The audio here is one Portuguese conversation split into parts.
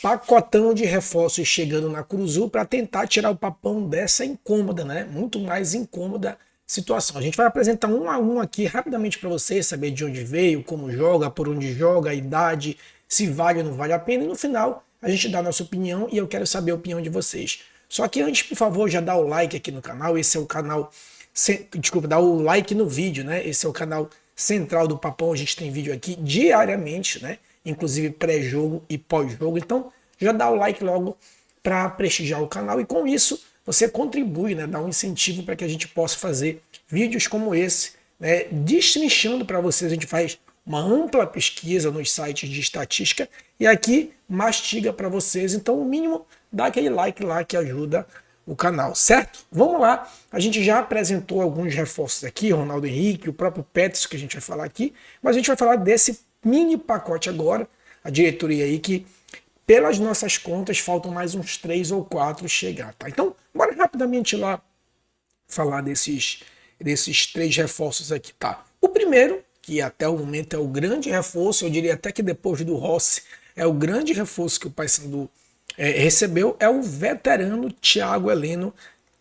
Pacotão de reforços chegando na Cruzul para tentar tirar o Papão dessa incômoda, né? Muito mais incômoda situação. A gente vai apresentar um a um aqui rapidamente para vocês, saber de onde veio, como joga, por onde joga, a idade, se vale ou não vale a pena. E no final a gente dá a nossa opinião e eu quero saber a opinião de vocês. Só que antes, por favor, já dá o like aqui no canal. Esse é o canal... Desculpa, dá o like no vídeo, né? Esse é o canal central do Papão. A gente tem vídeo aqui diariamente, né? Inclusive pré-jogo e pós-jogo. Então já dá o like logo para prestigiar o canal e com isso você contribui, né? Dá um incentivo para que a gente possa fazer vídeos como esse, né? Destrinchando para vocês. A gente faz uma ampla pesquisa nos sites de estatística e aqui mastiga para vocês. Então o mínimo, dá aquele like lá que ajuda o canal, certo? Vamos lá, a gente já apresentou alguns reforços aqui, Ronaldo Henrique, o próprio Peterson que a gente vai falar aqui, mas a gente vai falar desse mini pacote agora, a diretoria aí que, pelas nossas contas, faltam mais uns 3 ou 4 chegar, tá? Então, bora rapidamente lá falar desses 3 reforços aqui, tá? O primeiro, que até o momento é o grande reforço, eu diria até que depois do Rossi, é o grande reforço que o Paysandu recebeu, é o veterano Thiago Heleno,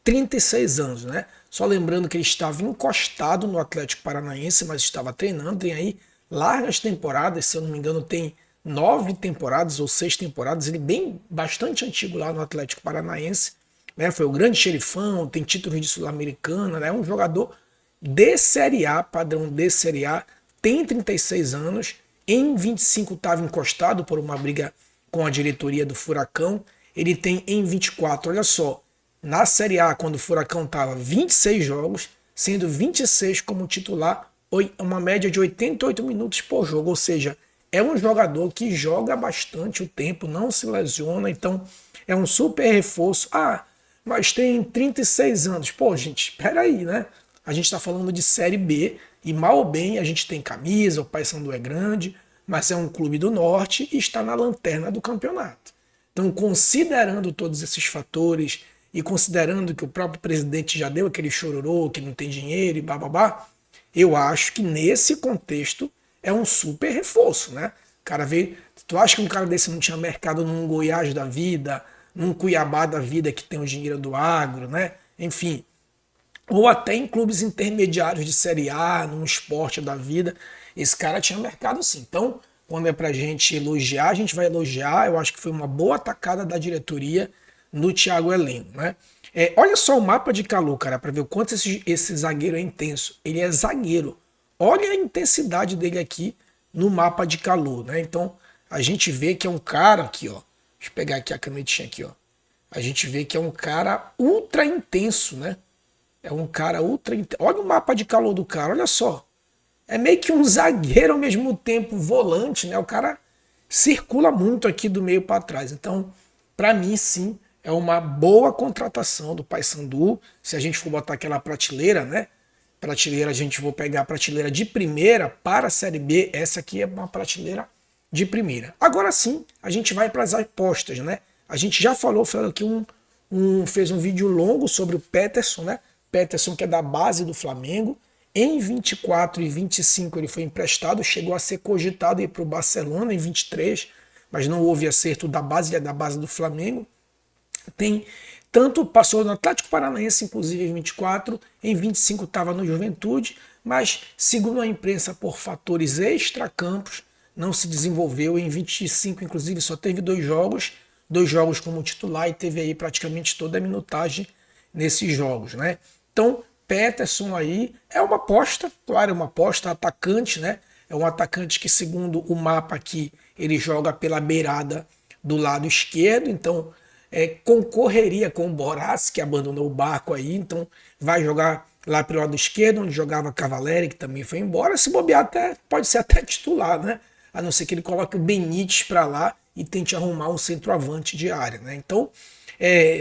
36 anos, né? Só lembrando que ele estava encostado no Atlético Paranaense, mas estava treinando, tem aí largas temporadas, se eu não me engano tem 9 temporadas ou 6 temporadas, ele bem bastante antigo lá no Atlético Paranaense, né? Foi o grande xerifão, tem títulos de Sul-Americana, né? É um jogador de Série A, padrão de Série A, tem 36 anos, em 25 estava encostado por uma briga com a diretoria do Furacão, ele tem em 24, olha só, na Série A, quando o Furacão estava 26 jogos, sendo 26 como titular, uma média de 88 minutos por jogo, ou seja, é um jogador que joga bastante o tempo, não se lesiona, então é um super reforço. Ah, mas tem 36 anos. Pô, gente, espera aí, né? A gente está falando de Série B e mal ou bem a gente tem camisa, o Paysandu é grande, mas é um clube do norte e está na lanterna do campeonato. Então, considerando todos esses fatores e considerando que o próprio presidente já deu aquele chororô, que não tem dinheiro e bababá, eu acho que nesse contexto é um super reforço, né? O cara veio, tu acha que um cara desse não tinha mercado num Goiás da vida, num Cuiabá da vida que tem o dinheiro do agro, né? Enfim, ou até em clubes intermediários de Série A, num esporte da vida, esse cara tinha mercado sim. Então, quando é pra gente elogiar, a gente vai elogiar. Eu acho que foi uma boa atacada da diretoria no Thiago Heleno, né? Olha só o mapa de calor, cara, para ver o quanto esse zagueiro é intenso. Ele é zagueiro. Olha a intensidade dele aqui no mapa de calor, né? Então, a gente vê que é um cara aqui, ó. Deixa eu pegar aqui a canetinha aqui, ó. A gente vê que é um cara ultra intenso, né? É um cara ultra intenso. Olha o mapa de calor do cara, olha só. É meio que um zagueiro ao mesmo tempo volante, né? O cara circula muito aqui do meio para trás. Então, para mim, sim, é uma boa contratação do Paysandu. Se a gente for botar aquela prateleira, né? Prateleira, a gente for pegar a prateleira de primeira para a Série B. Essa aqui é uma prateleira de primeira. Agora sim, a gente vai para as apostas, né? A gente já falou aqui fez um vídeo longo sobre o Peterson, né? Peterson, que é da base do Flamengo. Em 24 e 25 ele foi emprestado, chegou a ser cogitado ir para o Barcelona em 23, mas não houve acerto da base, ele é da base do Flamengo. Tanto passou no Atlético Paranaense, inclusive em 24, em 25 estava no Juventude, mas segundo a imprensa, por fatores extracampos, não se desenvolveu. Em 25, inclusive, só teve 2 jogos como titular e teve aí praticamente toda a minutagem nesses jogos, né? Então, Peterson aí é uma aposta, claro, é uma aposta, atacante, né? É um atacante que, segundo o mapa aqui, ele joga pela beirada do lado esquerdo, então concorreria com o Borassi, que abandonou o barco aí, então vai jogar lá pelo lado esquerdo, onde jogava Cavalieri, que também foi embora. Se bobear, pode ser até titular, né? A não ser que ele coloque o Benítez para lá e tente arrumar um centroavante de área, né? Então,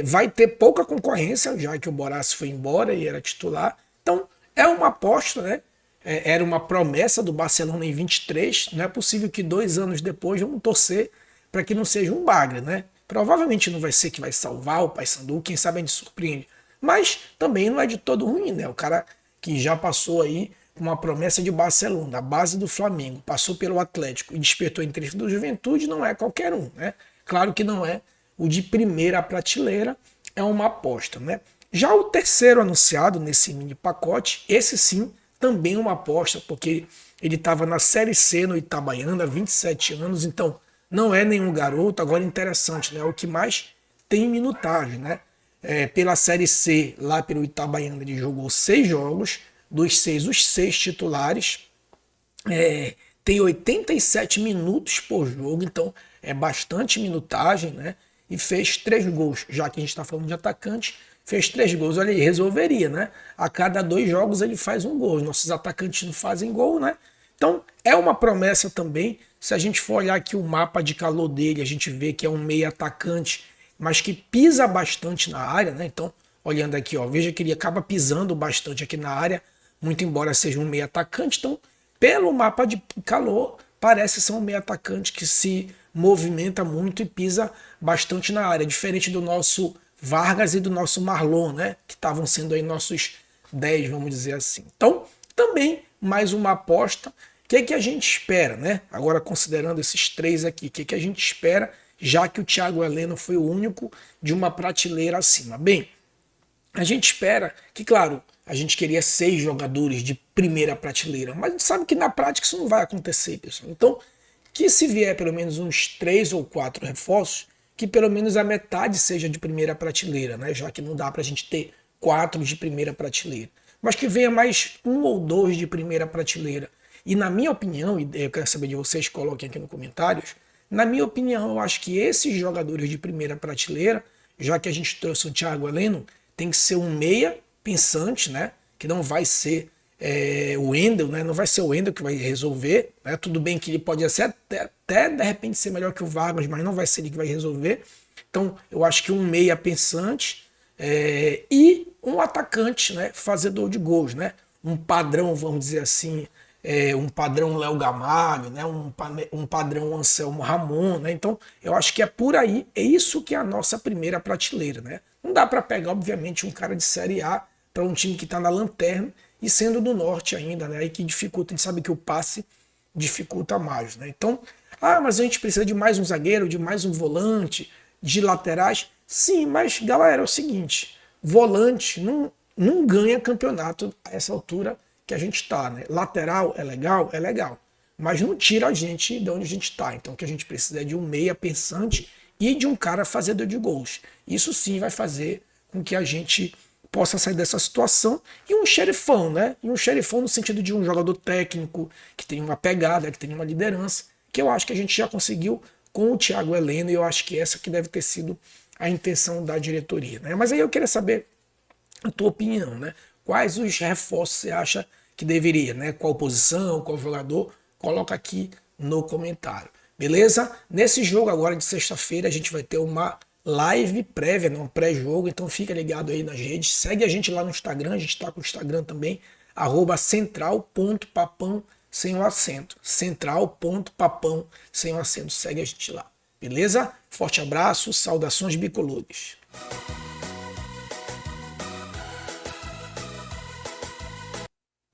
vai ter pouca concorrência, já que o Borassi foi embora e era titular. Então, é uma aposta, né? Era uma promessa do Barcelona em 23. Não é possível que 2 anos depois vamos torcer para que não seja um bagre, né? Provavelmente não vai ser que vai salvar o Paysandu, quem sabe a gente surpreende. Mas também não é de todo ruim, né? O cara que já passou aí com uma promessa de Barcelona, a base do Flamengo, passou pelo Atlético e despertou interesse do Juventude, não é qualquer um, né? Claro que não é o de primeira prateleira, é uma aposta, né? Já o terceiro anunciado nesse mini pacote, esse sim, também uma aposta, porque ele estava na Série C no Itabaiana, 27 anos, então não é nenhum garoto. Agora interessante, né? O que mais tem minutagem, né? Pela Série C, lá pelo Itabaiana, ele jogou 6 jogos, dos 6, os 6 titulares, tem 87 minutos por jogo, então é bastante minutagem, né? E fez 3 gols, já que a gente está falando de atacante, fez 3 gols. Olha aí, resolveria, né? A cada 2 jogos ele faz um gol. Os nossos atacantes não fazem gol, né? Então é uma promessa também. Se a gente for olhar aqui o mapa de calor dele, a gente vê que é um meio atacante, mas que pisa bastante na área, né? Então, olhando aqui, ó, veja que ele acaba pisando bastante aqui na área, muito embora seja um meio atacante. Então, pelo mapa de calor, parece ser um meio atacante que se movimenta muito e pisa bastante na área, diferente do nosso Vargas e do nosso Marlon, né? Que estavam sendo aí nossos 10, vamos dizer assim. Então, também mais uma aposta. O que a gente espera, né? Agora, considerando esses 3 aqui, o que a gente espera, já que o Thiago Heleno foi o único de uma prateleira acima? Bem, a gente espera que, claro, a gente queria 6 jogadores de primeira prateleira, mas a gente sabe que na prática isso não vai acontecer, pessoal. Então, que se vier pelo menos uns 3 ou 4 reforços, que pelo menos a metade seja de primeira prateleira, né? Já que não dá para a gente ter 4 de primeira prateleira. Mas que venha mais 1 ou 2 de primeira prateleira. E na minha opinião, e eu quero saber de vocês, coloquem aqui nos comentários, na minha opinião, eu acho que esses jogadores de primeira prateleira, já que a gente trouxe o Thiago Heleno, tem que ser um meia pensante, né? Que não vai ser o Wendel, né? Não vai ser o Wendel que vai resolver, né? Tudo bem que ele pode até de repente ser melhor que o Vargas, mas não vai ser ele que vai resolver. Então eu acho que um meia pensante e um atacante, né? Fazedor de gols, né? Um padrão, vamos dizer assim, um padrão Léo Gamalho, né? Um padrão Anselmo Ramon, né? Então eu acho que é por aí, é isso que é a nossa primeira prateleira, né? Não dá para pegar, obviamente, um cara de Série A para um time que está na lanterna e sendo do norte ainda, né? Aí que dificulta, a gente sabe que o passe dificulta mais, né? Então, mas a gente precisa de mais um zagueiro, de mais um volante, de laterais. Sim, mas galera, é o seguinte, volante não ganha campeonato a essa altura que a gente está, né? Lateral é legal, mas não tira a gente de onde a gente está. Então o que a gente precisa é de um meia pensante e de um cara fazedor de gols. Isso sim vai fazer com que a gente possa sair dessa situação. E um xerifão, né? E um xerifão no sentido de um jogador técnico, que tem uma pegada, que tem uma liderança, que eu acho que a gente já conseguiu com o Thiago Heleno, e eu acho que essa que deve ter sido a intenção da diretoria, né? Mas aí eu queria saber a tua opinião, né? Quais os reforços você acha que deveria, né? Qual posição, qual jogador? Coloca aqui no comentário. Beleza? Nesse jogo agora de sexta-feira a gente vai ter uma live prévia, não, pré-jogo, então fica ligado aí nas redes, segue a gente lá no Instagram, a gente tá com o Instagram também, @central.papão sem o acento, central.papão sem o acento, segue a gente lá, beleza? Forte abraço, saudações bicolores.